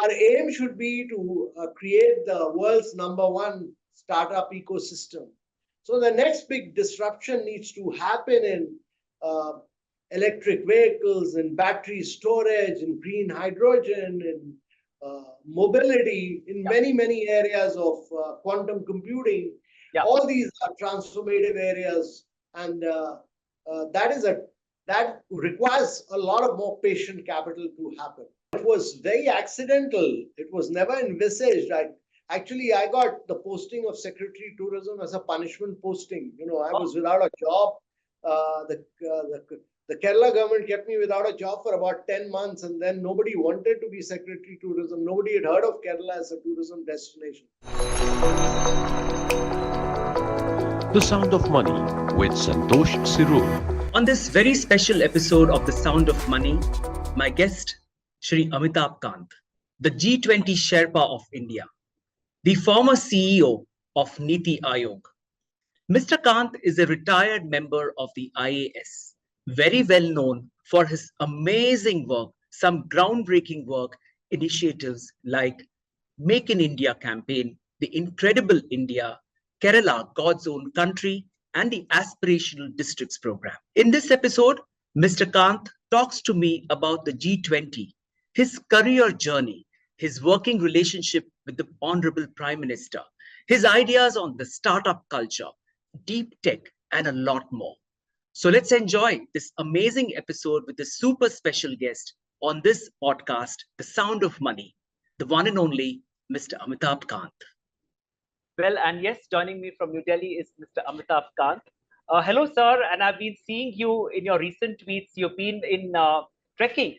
our aim should be to create the world's #1 startup ecosystem. So the next big disruption needs to happen in electric vehicles, in battery storage, in green hydrogen, in mobility, in many, many areas of quantum computing. All these are transformative areas, and that requires a lot of more patient capital to happen. It was very accidental. It was never envisaged. Actually, I got the posting of Secretary Tourism as a punishment posting. I was without a job. The Kerala government kept me without a job for about 10 months, and then nobody wanted to be Secretary Tourism. Nobody had heard of Kerala as a tourism destination. The Sound of Money with Santosh Sirur. On this very special episode of The Sound of Money, my guest, Shri Amitabh Kant, the G20 Sherpa of India, the former CEO of NITI Aayog. Mr. Kant is a retired member of the IAS, very well known for his amazing work, some groundbreaking work, initiatives like Make in India campaign, the Incredible India, Kerala, God's Own Country, and the Aspirational Districts program. In this episode, Mr. Kant talks to me about the G20, his career journey, his working relationship with the Honorable Prime Minister, his ideas on the startup culture, deep tech, and a lot more. So let's enjoy this amazing episode with a super special guest on this podcast, The Sound of Money, the one and only Mr. Amitabh Kant. Well, and yes, joining me from New Delhi is Mr. Amitabh Kant. Hello, sir, and I've been seeing you in your recent tweets. You've been in trekking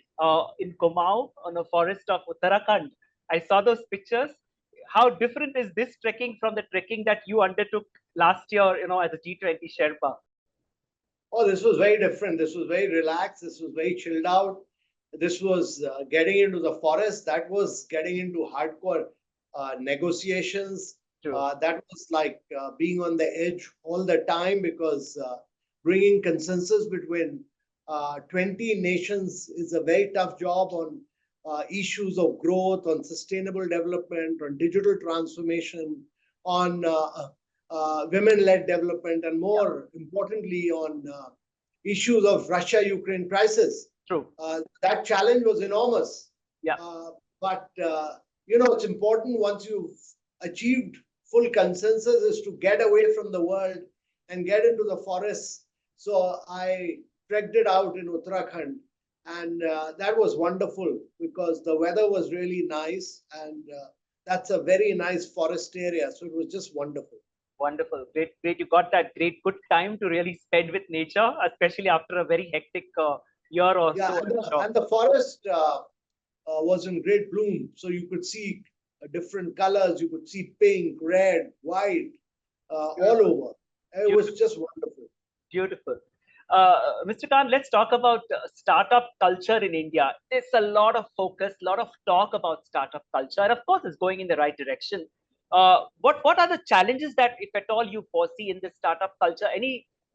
in Kumaon on a forest of Uttarakhand. I saw those pictures. How different is this trekking from the trekking that you undertook last year, as a G20 Sherpa? Oh, this was very different. This was very relaxed. This was very chilled out. This was getting into the forest. That was getting into hardcore negotiations. That was like being on the edge all the time, because bringing consensus between 20 nations is a very tough job on issues of growth, on sustainable development, on digital transformation, on women-led development, and more importantly, on issues of Russia-Ukraine crisis. True. That challenge was enormous. But it's important, once you've achieved full consensus, is to get away from the world and get into the forests. So I trekked it out in Uttarakhand, and that was wonderful because the weather was really nice, and that's a very nice forest area. So it was just wonderful. Wonderful. Great. You got that good time to really spend with nature, especially after a very hectic year or so. And the forest was in great bloom. So you could see different colors. You could see pink, red, white, all over. It was just wonderful. Beautiful. Mr. Khan, let's talk about startup culture in India. There's a lot of focus, a lot of talk about startup culture. And of course, it's going in the right direction. What are the challenges that, if at all, you foresee in this startup culture?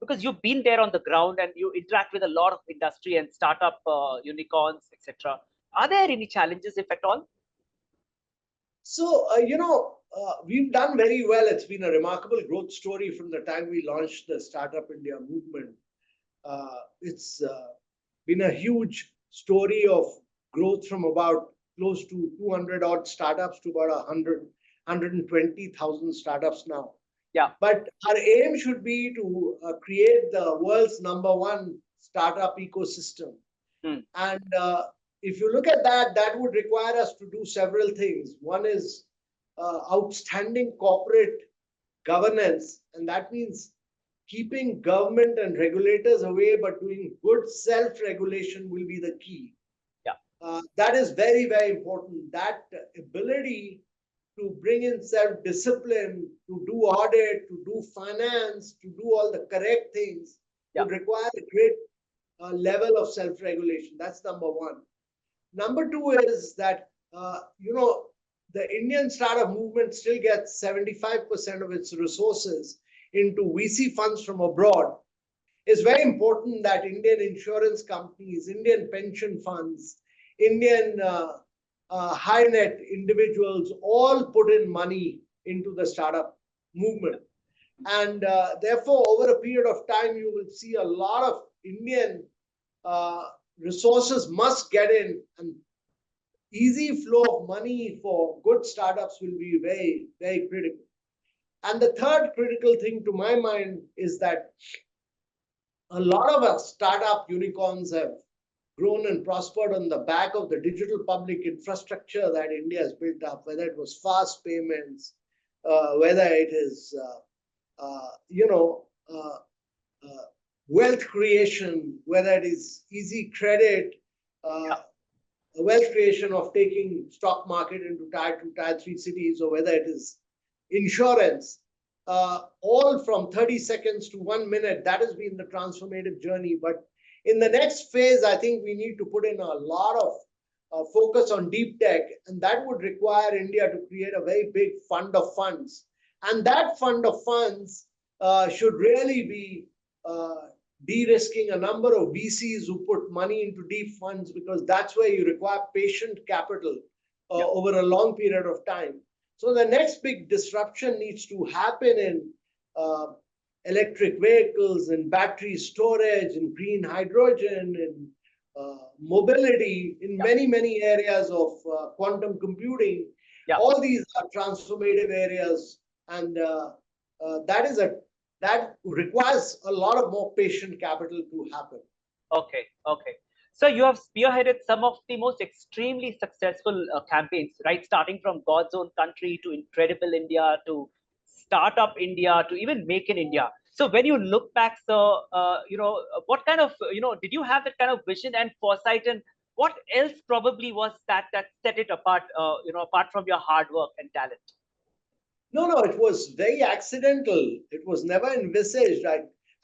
Because you've been there on the ground and you interact with a lot of industry and startup unicorns, etc. Are there any challenges, if at all? So, we've done very well. It's been a remarkable growth story from the time we launched the Startup India movement. It's been a huge story of growth from about close to 200 odd startups to about 120,000 startups now. But our aim should be to create the world's #1 startup ecosystem. And if you look at that, that would require us to do several things. One is outstanding corporate governance, and that means keeping government and regulators away, but doing good self-regulation will be the key. That is very, very important. That ability to bring in self-discipline, to do audit, to do finance, to do all the correct things, would require a great level of self-regulation. That's #1. #2 is that, the Indian startup movement still gets 75% of its resources into VC funds from abroad. It's very important that Indian insurance companies, Indian pension funds, Indian high net individuals all put in money into the startup movement. And therefore, over a period of time, you will see a lot of Indian resources must get in, and easy flow of money for good startups will be very, very critical. And the third critical thing to my mind is that a lot of our startup unicorns have grown and prospered on the back of the digital public infrastructure that India has built up, whether it was fast payments, whether it is, wealth creation, whether it is easy credit, wealth creation of taking stock market into tier 2, tier 3 cities, or whether it is insurance, all from 30 seconds to 1 minute. That has been the transformative journey. But in the next phase, I think we need to put in a lot of focus on deep tech, and that would require India to create a very big fund of funds. And that fund of funds should really be de-risking a number of VCs who put money into deep funds, because that's where you require patient capital over a long period of time. So the next big disruption needs to happen in electric vehicles, in battery storage, in green hydrogen, in mobility, in many, many areas of quantum computing. All these are transformative areas, and that requires a lot of more patient capital to happen. Okay. So you have spearheaded some of the most extremely successful campaigns, right? Starting from God's Own Country to Incredible India to Startup India to even Make in India. So when you look back, so what kind of did you have that kind of vision and foresight, and what else probably was that set it apart? Apart from your hard work and talent. No, it was very accidental. It was never envisaged.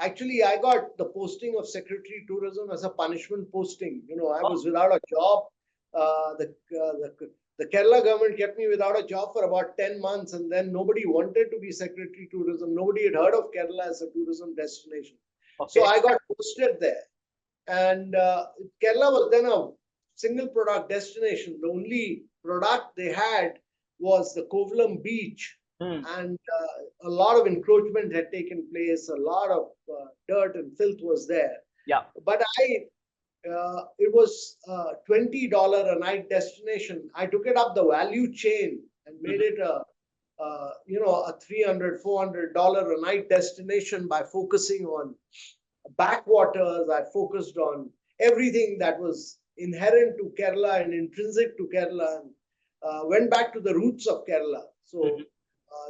Actually, I got the posting of Secretary Tourism as a punishment posting. I was without a job. The Kerala government kept me without a job for about 10 months, and then nobody wanted to be Secretary Tourism. Nobody had heard of Kerala as a tourism destination. So I got posted there. And Kerala was then a single product destination. The only product they had was the Kovalam beach. And a lot of encroachment had taken place. A lot of dirt and filth was there. But it was $20 a night destination. I took it up the value chain and made it a $300, $400 a night destination by focusing on backwaters. I focused on everything that was inherent to Kerala and intrinsic to Kerala, and went back to the roots of Kerala. So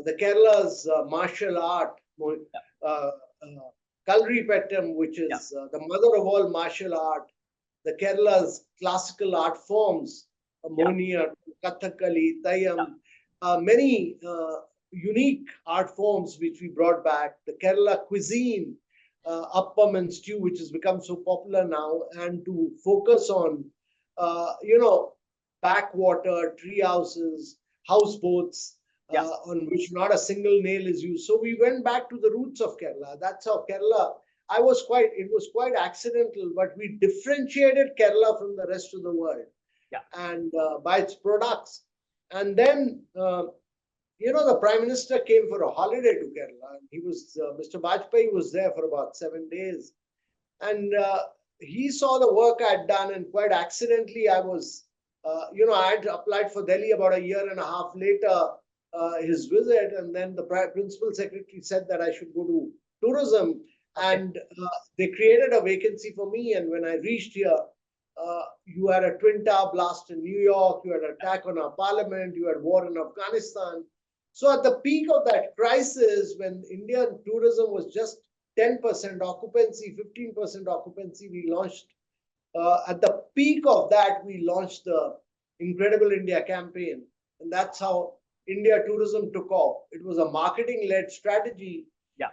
the Kerala's martial art, Kalripettam, which is the mother of all martial art, the Kerala's classical art forms, Mohiniyattam, Kathakali, Thayyam, many unique art forms which we brought back, the Kerala cuisine, appam and stew, which has become so popular now, and to focus on, backwater, tree houses, houseboats, on which not a single nail is used. So we went back to the roots of Kerala. That's how Kerala, it was quite accidental, but we differentiated Kerala from the rest of the world. And by its products. And then, the Prime Minister came for a holiday to Kerala. And Mr. Vajpayee was there for about 7 days. And he saw the work I'd done, and quite accidentally, I was, I had applied for Delhi about a year and a half later, his visit, and then the principal secretary said that I should go to tourism, and they created a vacancy for me. And when I reached here, you had a Twin Tower blast in New York, you had an attack on our parliament, you had war in Afghanistan. So at the peak of that crisis, when Indian tourism was just 10% occupancy, 15% occupancy, we launched, at the peak of that, we launched the Incredible India campaign. And that's how India tourism took off. It was a marketing-led strategy,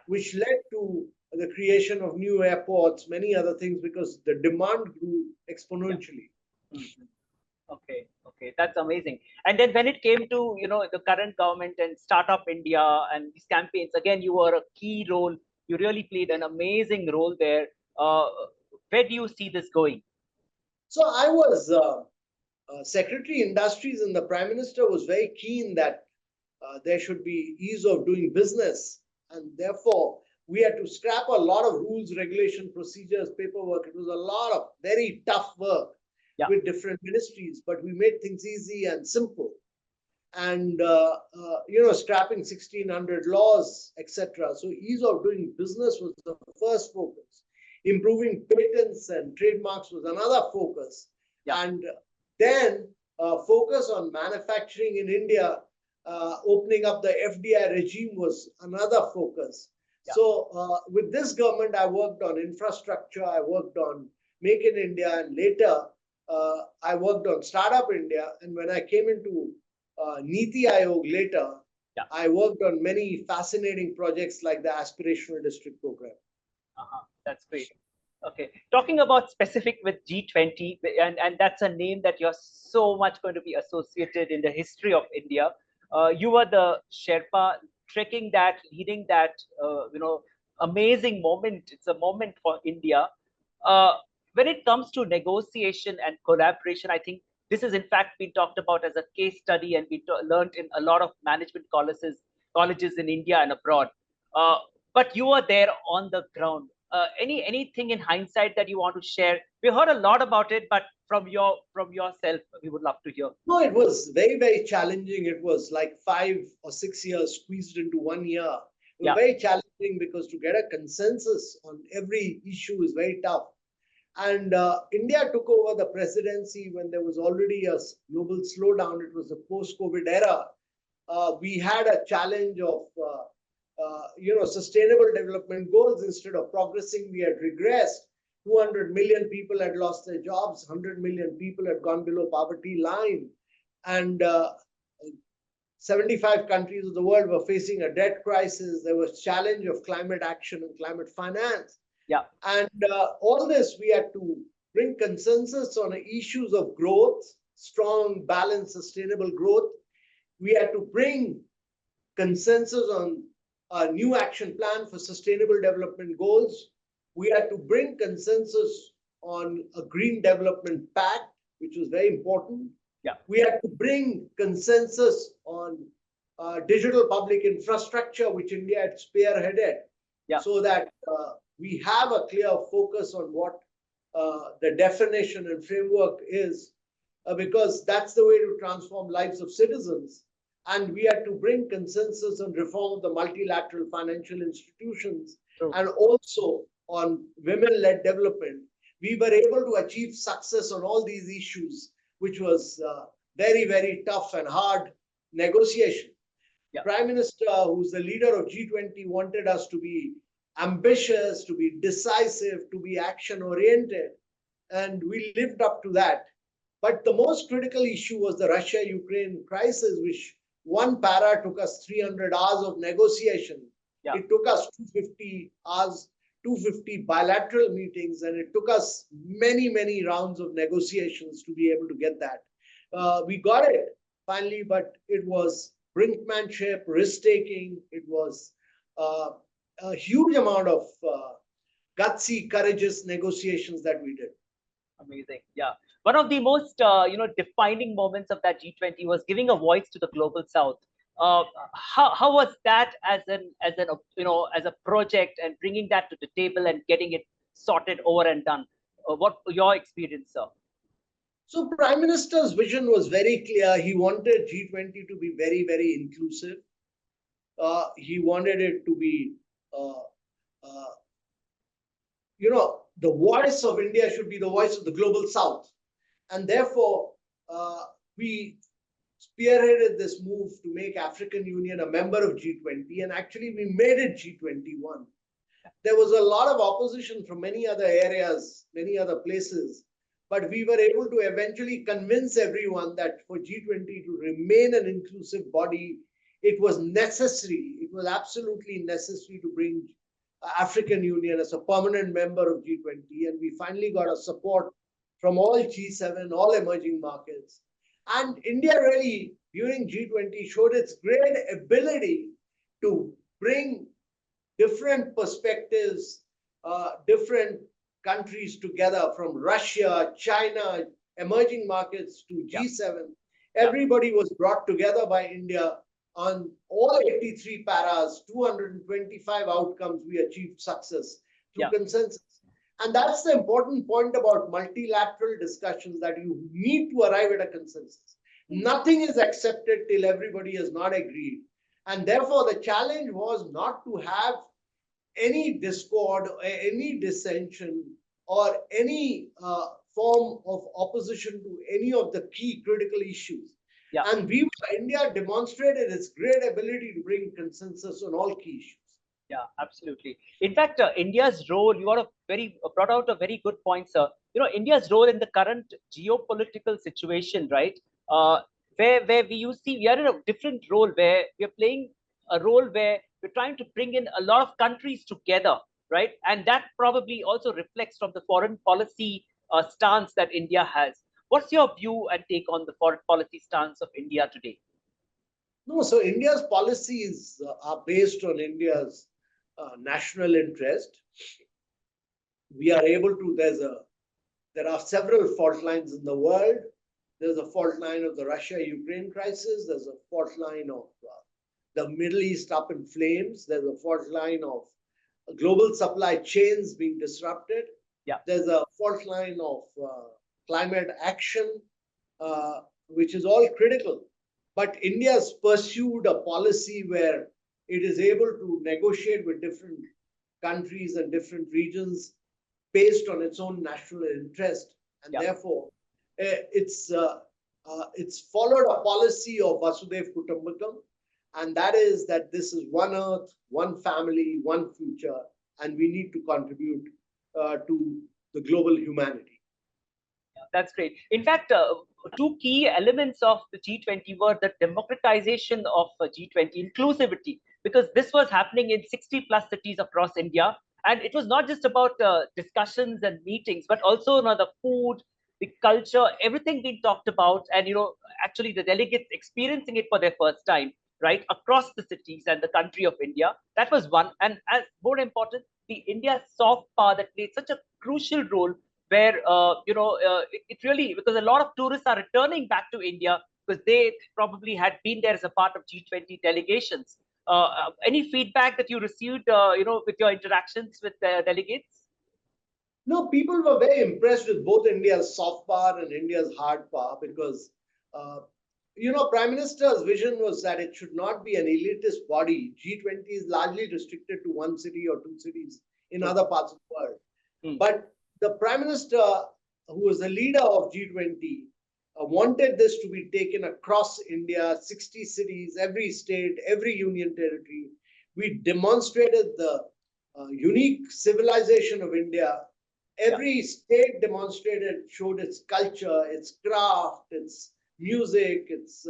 which led to the creation of new airports, many other things, because the demand grew exponentially. Okay, that's amazing. And then when it came to the current government and Startup India and these campaigns, again, you were a key role. You really played an amazing role there. Where do you see this going? So I was Secretary Industries and the Prime Minister was very keen that there should be ease of doing business. And therefore, we had to scrap a lot of rules, regulation, procedures, paperwork. It was a lot of very tough work with different ministries, but we made things easy and simple. And, scrapping 1600 laws, etc. So ease of doing business was the first focus. Improving patents and trademarks was another focus. And then focus on manufacturing in India, opening up the FDI regime was another focus. So with this government, I worked on infrastructure, I worked on Make in India, and later I worked on Startup India. And when I came into NITI Aayog later, I worked on many fascinating projects like the Aspirational District Program. That's great. Okay, talking about specific with G20, and that's a name that you're so much going to be associated in the history of India. You were the Sherpa trekking that, leading that, amazing moment. It's a moment for India. When it comes to negotiation and collaboration, I think this is in fact been talked about as a case study and we learned in a lot of management colleges in India and abroad. But you were there on the ground. Anything in hindsight that you want to share? We heard a lot about it, but from yourself, we would love to hear. No, it was very, very challenging. It was like 5 or 6 years squeezed into 1 year. It was very challenging because to get a consensus on every issue is very tough. And India took over the presidency when there was already a global slowdown. It was the post-COVID era. We had a challenge of sustainable development goals. Instead of progressing, we had regressed. 200 million people had lost their jobs. 100 million people had gone below poverty line. And 75 countries of the world were facing a debt crisis. There was challenge of climate action and climate finance. And all this, we had to bring consensus on issues of growth, strong, balanced, sustainable growth. We had to bring consensus on a new action plan for sustainable development goals. We had to bring consensus on a green development pact, which was very important. We had to bring consensus on digital public infrastructure, which India had spearheaded, so that we have a clear focus on what the definition and framework is, because that's the way to transform lives of citizens. And we had to bring consensus on reform of the multilateral financial institutions and also on women-led development. We were able to achieve success on all these issues, which was very, very tough and hard negotiation. Prime Minister, who's the leader of G20, wanted us to be ambitious, to be decisive, to be action-oriented, and we lived up to that. But the most critical issue was the Russia-Ukraine crisis, which one para took us 300 hours of negotiation. It took us 250 hours, 250 bilateral meetings, and it took us many, many rounds of negotiations to be able to get that. We got it finally, but it was brinkmanship, risk-taking. It was a huge amount of gutsy, courageous negotiations that we did. Amazing. One of the most defining moments of that G20 was giving a voice to the global South. How was that as a project and bringing that to the table and getting it sorted over and done? What your experience, sir? So Prime Minister's vision was very clear. He wanted G20 to be very, very inclusive. He wanted it to be, the voice of India should be the voice of the global South. And therefore, we spearheaded this move to make African Union a member of G20. And actually, we made it G21. There was a lot of opposition from many other areas, many other places. But we were able to eventually convince everyone that for G20 to remain an inclusive body, it was necessary. It was absolutely necessary to bring African Union as a permanent member of G20. And we finally got a support from all G7, all emerging markets. And India really, during G20, showed its great ability to bring different perspectives, different countries together, from Russia, China, emerging markets to G7, everybody was brought together by India on all 83 paras, 225 outcomes we achieved success through consensus. And that's the important point about multilateral discussions, that you need to arrive at a consensus. Nothing is accepted till everybody has not agreed. And therefore, the challenge was not to have any discord, or any dissension, or any form of opposition to any of the key critical issues. And India demonstrated its great ability to bring consensus on all key issues. Yeah, absolutely. In fact, India's role, you are brought out a very good point, sir. India's role in the current geopolitical situation, right? Where we are in a different role, where we are playing a role where we're trying to bring in a lot of countries together, right? And that probably also reflects from the foreign policy stance that India has. What's your view and take on the foreign policy stance of India today? No, so India's policies are based on India's national interest. We are able to, there are several fault lines in the world. There's a fault line of the Russia-Ukraine crisis. There's a fault line of the Middle East up in flames. There's a fault line of global supply chains being disrupted. There's a fault line of climate action, which is all critical. But India's pursued a policy where it is able to negotiate with different countries and different regions based on its own national interest. And therefore, it's followed a policy of Vasudev Kutumbakam. And that is that this is one earth, one family, one future, and we need to contribute to the global humanity. That's great. In fact, two key elements of the G20 were the democratization of G20, inclusivity, because this was happening in 60 plus cities across India. And it was not just about discussions and meetings, but also the food, the culture, everything being talked about, and actually the delegates experiencing it for their first time, right, across the cities and the country of India. That was one. And as more important, the India soft power that played such a crucial role, where it really, because a lot of tourists are returning back to India because they probably had been there as a part of G20 delegations. Any feedback that you received, with your interactions with delegates? No, people were very impressed with both India's soft power and India's hard power, because Prime Minister's vision was that it should not be an elitist body. G20 is largely restricted to one city or two cities in other parts of the world. But the Prime Minister, who was the leader of G20, wanted this to be taken across India, 60 cities, every state, every union territory. We demonstrated the unique civilization of India. Every state demonstrated, showed its culture, its craft, its music, its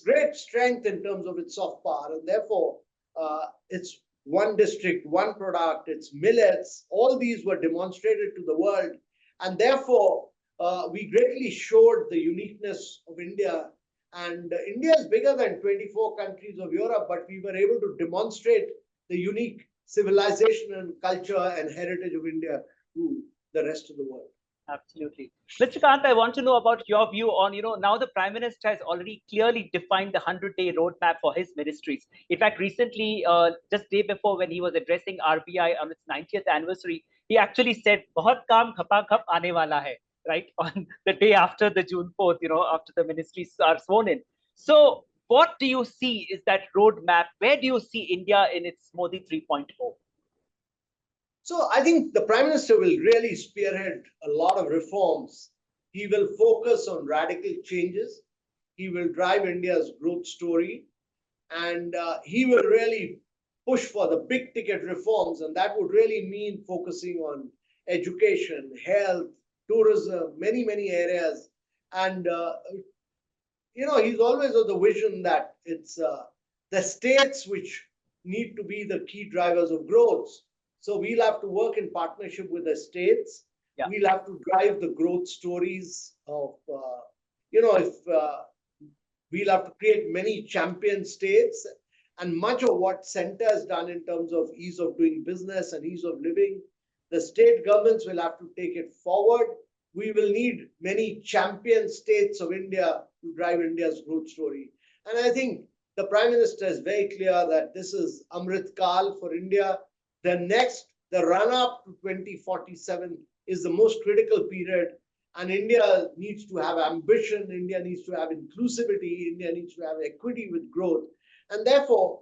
great strength in terms of its soft power. And therefore, it's one district, one product, its millets, all these were demonstrated to the world. And therefore, we greatly showed the uniqueness of India. And India is bigger than 24 countries of Europe, but we were able to demonstrate the unique civilization and culture and heritage of India to the rest of the world. Absolutely. Mr. Kant, I want to know about your view on, now the Prime Minister has already clearly defined the 100-day roadmap for his ministries. In fact, recently, just day before, when he was addressing RBI on its 90th anniversary, he actually said, "Bahut kaam khapa khap aane wala hai," right? On the day after the June 4th, after the ministries are sworn in. So what do you see is that roadmap? Where do you see India in its Modi 3.0? So I think the Prime Minister will really spearhead a lot of reforms. He will focus on radical changes. He will drive India's growth story. And he will really push for the big ticket reforms. And that would really mean focusing on education, health, tourism, many, many areas. And, he's always of the vision that it's the states which need to be the key drivers of growth. So we'll have to work in partnership with the states. We'll have to drive the growth stories of, we'll have to create many champion states. And much of what Centre has done in terms of ease of doing business and ease of living, the state governments will have to take it forward. we will need many champion states of India to drive India's growth story. And I think the Prime Minister is very clear that this is Amrit Kal for India. The run-up to 2047 is the most critical period. And India needs to have ambition, India needs to have inclusivity, India needs to have equity with growth. And therefore,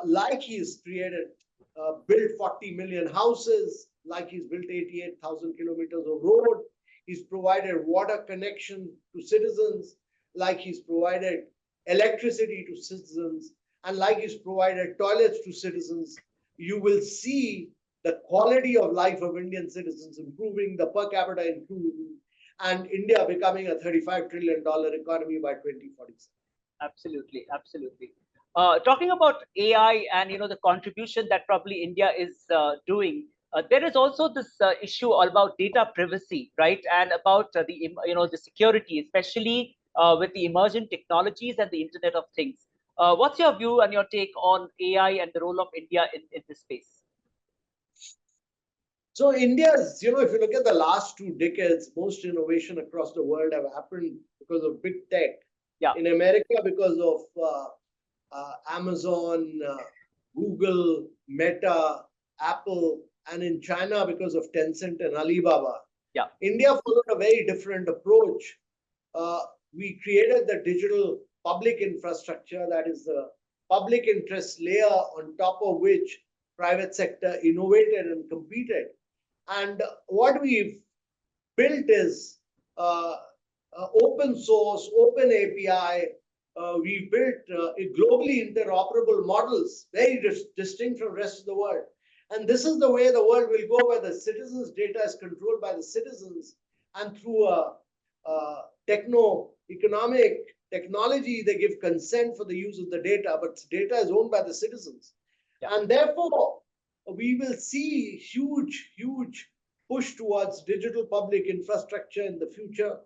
like he's built 40 million houses, like he's built 88,000 kilometers of road, he's provided water connection to citizens, like he's provided electricity to citizens, and like he's provided toilets to citizens, you will see the quality of life of Indian citizens improving, the per capita improving, and India becoming a $35 trillion economy by 2047. Absolutely, absolutely. Talking about AI and the contribution that probably India is doing, there is also this issue about data privacy, right? And about the security, especially with the emergent technologies and the Internet of Things. What's your view and your take on AI and the role of India in this space? So India's, if you look at the last 2 decades, most innovation across the world have happened because of big tech. Yeah. In America, because of Amazon, Google, Meta, Apple, and in China, because of Tencent and Alibaba. Yeah. India followed a very different approach. We created the digital public infrastructure, that is the public interest layer on top of which private sector innovated and competed. And what we've built is open source, open API. We built globally interoperable models, very distinct from the rest of the world. And this is the way the world will go, where the citizens' data is controlled by the citizens, and through a economic technology, they give consent for the use of the data, but data is owned by the citizens. Yeah. And therefore, we will see huge push towards digital public infrastructure in the future.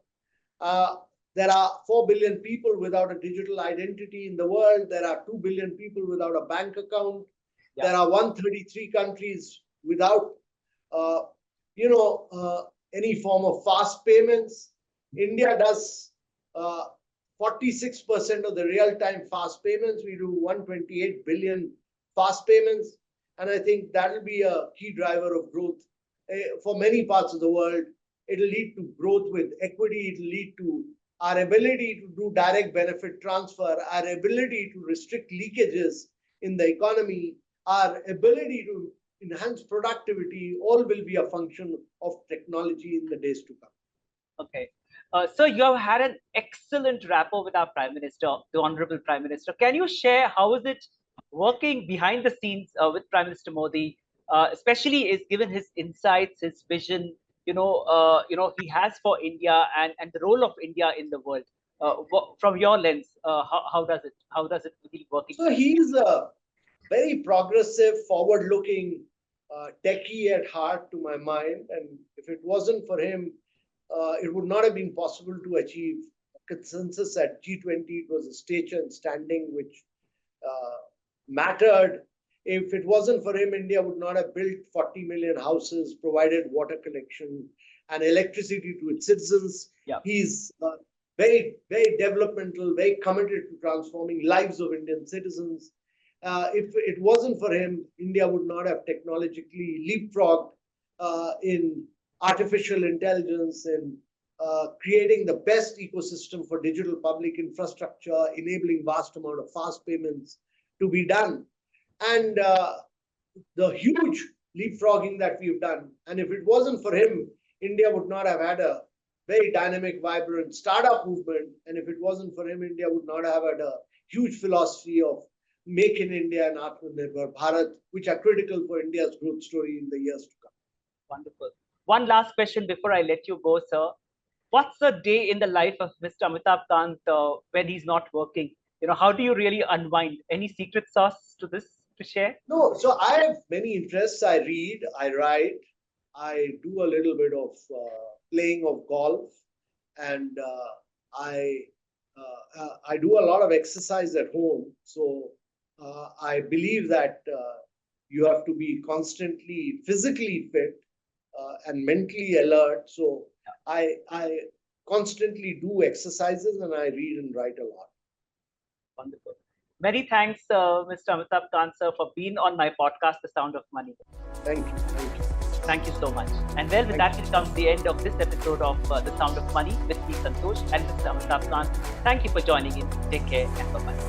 There are 4 billion people without a digital identity in the world. There are 2 billion people without a bank account. Yeah. There are 133 countries without, any form of fast payments. India does 46% of the real-time fast payments. We do 128 billion fast payments. And I think that will be a key driver of growth for many parts of the world. It will lead to growth with equity. It will lead to our ability to do direct benefit transfer, our ability to restrict leakages in the economy, our ability to enhance productivity, all will be a function of technology in the days to come. Okay. So you have had an excellent rapport with our Prime Minister, the Honorable Prime Minister. Can you share how is it working behind the scenes with Prime Minister Modi, especially is given his insights, his vision, he has for India and the role of India in the world. From your lens, how does it feel working? So he's a very progressive, forward-looking techie at heart, to my mind, and if it wasn't for him, it would not have been possible to achieve a consensus at G20. It was a stature and standing which mattered. If it wasn't for him, India would not have built 40 million houses, provided water connection and electricity to its citizens. Yeah. He's very, very developmental, very committed to transforming lives of Indian citizens. If it wasn't for him, India would not have technologically leapfrogged in artificial intelligence and creating the best ecosystem for digital public infrastructure, enabling vast amount of fast payments to be done. And the huge leapfrogging that we've done. And if it wasn't for him, India would not have had a very dynamic, vibrant startup movement. And if it wasn't for him, India would not have had a huge philosophy of Make in India and Atmanirbhar Bharat, which are critical for India's growth story in the years to come. Wonderful. One last question before I let you go, sir. What's a day in the life of Mr. Amitabh Kant when he's not working? How do you really unwind? Any secret sauce to this to share? No, so I have many interests. I read, I write, I do a little bit of playing of golf, and I do a lot of exercise at home. So I believe that you have to be constantly physically fit and mentally alert. So I constantly do exercises and I read and write a lot. Wonderful. Many thanks, Mr. Amitabh Kant, sir, for being on my podcast, The Sound of Money. Thank you. Thank you. Thank you so much. And well, with that, it comes the end of this episode of The Sound of Money with me, Santosh, and Mr. Amitabh Kant. Thank you for joining in. Take care and bye-bye.